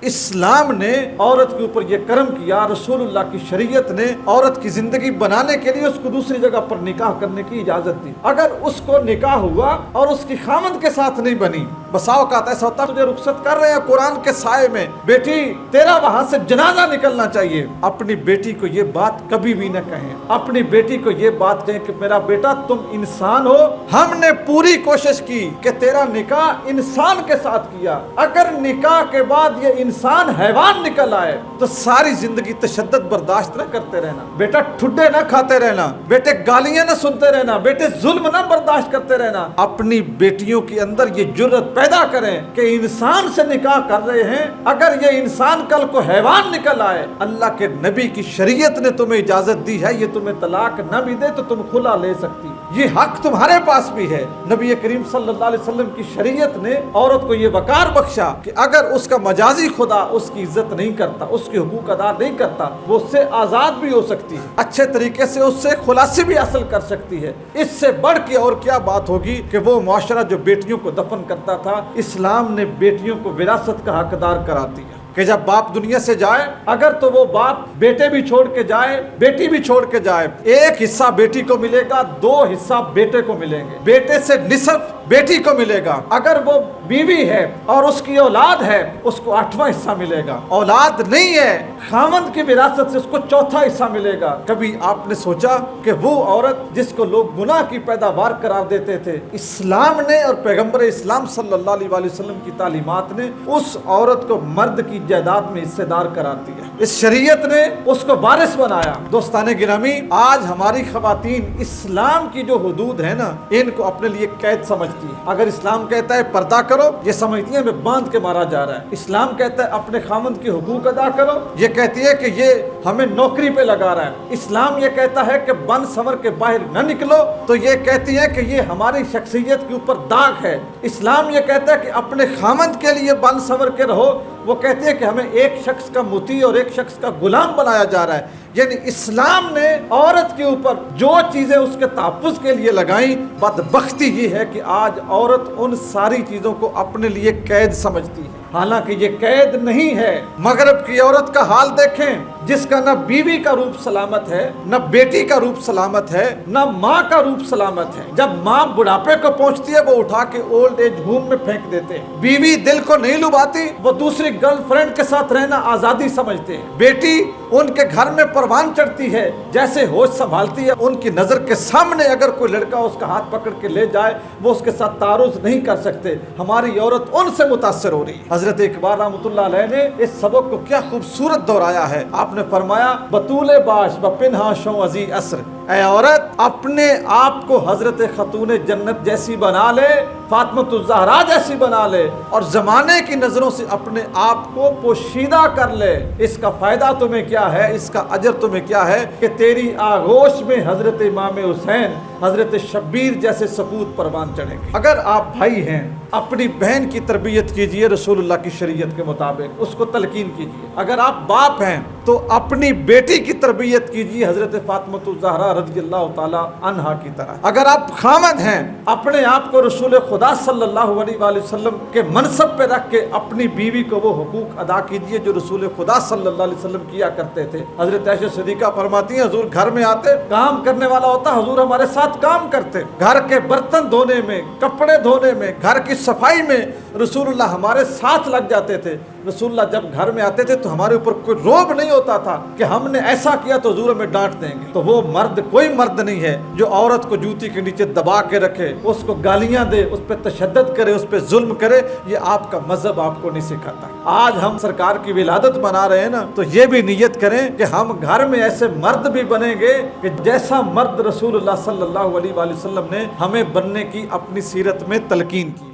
اسلام نے عورت کے اوپر یہ کرم کیا، رسول اللہ کی شریعت نے عورت کی زندگی بنانے کے لیے اس کو دوسری جگہ پر نکاح کرنے کی اجازت دی۔ اگر اس کو نکاح ہوا اور اس کی خامند کے ساتھ نہیں بنی، بسا اوقات ایسا ہوتا ہے تجھے رخصت کر رہے ہیں قرآن کے سائے میں، بیٹی تیرا وہاں سے جنازہ نکلنا چاہیے، اپنی بیٹی کو یہ بات کبھی بھی نہ کہیں، اپنی بیٹی کو یہ بات کہیں کہ میرا بیٹا تم انسان ہو، ہم نے پوری کوشش کی کہ تیرا نکاح انسان کے ساتھ کیا، اگر نکاح کے بعد یہ انسان حیوان نکل آئے تو ساری زندگی تشدد برداشت نہ کرتے رہنا، بیٹا ٹھڈے نہ کھاتے رہنا، بیٹے گالیاں نہ سنتے رہنا، بیٹے ظلم نہ برداشت کرتے رہنا، اپنی بیٹیوں کے اندر یہ جرت پیدا کریں کہ انسان سے نکاح کر رہے ہیں، اگر یہ انسان کل کو حیوان نکل آئے، اللہ کے نبی کی شریعت نے تمہیں اجازت دی ہے، یہ تمہیں طلاق نہ بھی دے تو تم خلا لے سکتی، یہ حق تمہارے پاس بھی ہے۔ نبی کریم صلی اللہ علیہ وسلم کی شریعت نے عورت کو یہ وقار بخشا کہ اگر اس کا مجازی خدا اس کی عزت نہیں کرتا، اس کے حقوق ادا نہیں کرتا، وہ اس سے آزاد بھی ہو سکتی ہے، اچھے طریقے سے اس سے خلاصی بھی حاصل کر سکتی ہے۔ اس سے بڑھ کے اور کیا بات ہوگی کہ وہ معاشرہ جو بیٹیوں کو دفن کرتا تھا، اسلام نے بیٹیوں کو وراثت کا حقدار قرار دیا کہ جب باپ دنیا سے جائے، اگر تو وہ باپ بیٹے بھی چھوڑ کے جائے، بیٹی بھی چھوڑ کے جائے، ایک حصہ بیٹی کو ملے گا، 2 حصہ بیٹے کو ملیں گے، بیٹے سے نصف بیٹی کو ملے گا، اگر وہ بیوی ہے اور اس کی اولاد ہے اس کو 8واں حصہ ملے گا، اولاد نہیں ہے خامند کی وراثت سے اس کو 4تھا حصہ ملے گا۔ کبھی آپ نے سوچا کہ وہ عورت جس کو لوگ گناہ کی پیداوار قرار دیتے تھے، اسلام نے اور پیغمبر اسلام صلی اللہ علیہ وآلہ وسلم کی تعلیمات نے اس عورت کو مرد کی جائیداد میں حصے دار قرار دیا، اس شریعت نے اس کو وارث بنایا۔ دوستان گرامی، آج ہماری خواتین اسلام کی جو حدود ہے نا، ان کو اپنے لیے قید سمجھتی ہے۔ اگر اسلام کہتا ہے پردہ کرو، یہ سمجھتی ہے ہمیں باندھ کے مارا جا رہا ہے۔ اسلام کہتا ہے اپنے خامند کے حقوق ادا کرو، یہ کہتی ہے کہ یہ ہمیں نوکری پہ لگا رہا ہے۔ اسلام یہ کہتا ہے کہ بن سنور کے باہر نہ نکلو، تو یہ کہتی ہے کہ یہ ہماری شخصیت کے اوپر داغ ہے۔ اسلام یہ کہتا ہے کہ اپنے خامند کے لیے بن سنور کے رہو، وہ کہتے ہیں کہ ہمیں ایک شخص کا مطیع اور ایک شخص کا غلام بنایا جا رہا ہے۔ یعنی اسلام نے عورت کے اوپر جو چیزیں اس کے تحفظ کے لیے لگائیں، بدبختی یہ ہے کہ آج عورت ان ساری چیزوں کو اپنے لیے قید سمجھتی ہے، حالانکہ یہ قید نہیں ہے۔ مغرب کی عورت کا حال دیکھیں، جس کا نہ بیوی کا روپ سلامت ہے، نہ بیٹی کا روپ سلامت ہے، نہ ماں کا روپ سلامت ہے۔ جب ماں بڑھاپے کو پہنچتی ہے، وہ اٹھا کے اولڈ ایج ہوم میں پھینک دیتے ہیں۔ بیوی دل کو نہیں لباتی، وہ دوسری گرل فرینڈ کے ساتھ رہنا آزادی سمجھتے ہیں۔ بیٹی ان کے گھر میں پروان چڑھتی ہے، جیسے ہوش سنبھالتی ہے، ان کی نظر کے سامنے اگر کوئی لڑکا اس کا ہاتھ پکڑ کے لے جائے، وہ اس کے ساتھ تعارض نہیں کر سکتے۔ ہماری عورت ان سے متاثر ہو رہی ہے۔ حضرت اقبال رحمۃ اللہ علیہ نے اس سبق کو کیا خوبصورت دہرایا ہے۔ آپ نے فرمایا، بطول باش بپنہا شو ازی عصر، اے عورت اپنے آپ کو حضرت خاتون جنت جیسی بنا لے، فاطمۃ الزہرا جیسی بنا لے، اور زمانے کی نظروں سے اپنے آپ کو پوشیدہ کر لے۔ اس کا فائدہ تمہیں کیا ہے، اس کا اجر تمہیں کیا ہے کہ تیری آغوش میں حضرت امام حسین، حضرت شبیر جیسے سپوت پروان چڑھیں گے۔ اگر آپ بھائی ہیں، اپنی بہن کی تربیت کیجئے رسول اللہ کی شریعت کے مطابق، اس کو تلقین کیجئے۔ اگر آپ باپ ہیں تو اپنی بیٹی کی تربیت کیجئے حضرت فاطمۃ الزہرا رضی اللہ تعالی عنہا کی طرح۔ اگر آپ خامد ہیں، اپنے آپ کو رسول خدا صلی اللہ علیہ وآلہ وسلم کے منصب پہ رکھ کے اپنی بیوی کو وہ حقوق ادا کیجئے جو رسول خدا صلی اللہ علیہ وسلم کیا کرتے تھے۔ حضرت عائشہ صدیقہ فرماتی ہیں، حضور گھر میں آتے، کام کرنے والا ہوتا، حضور ہمارے ساتھ کام کرتے، گھر کے برتن دھونے میں، کپڑے دھونے میں، گھر کی صفائی میں رسول اللہ ہمارے ساتھ لگ جاتے تھے۔ رسول اللہ جب گھر میں آتے تھے تو ہمارے اوپر کوئی روب نہیں ہوتا تھا کہ ہم نے ایسا کیا تو حضور ہمیں ڈانٹ دیں گے۔ تو وہ مرد کوئی مرد نہیں ہے جو عورت کو جوتی کے نیچے دبا کے رکھے، اس کو گالیاں دے، اس پہ تشدد کرے، اس پہ ظلم کرے۔ یہ آپ کا مذہب آپ کو نہیں سکھاتا۔ آج ہم سرکار کی ولادت منا رہے ہیں نا، تو یہ بھی نیت کریں کہ ہم گھر میں ایسے مرد بھی بنیں گے کہ جیسا مرد رسول اللہ صلی اللہ علیہ وآلہ وسلم نے ہمیں بننے کی اپنی سیرت میں تلقین کی۔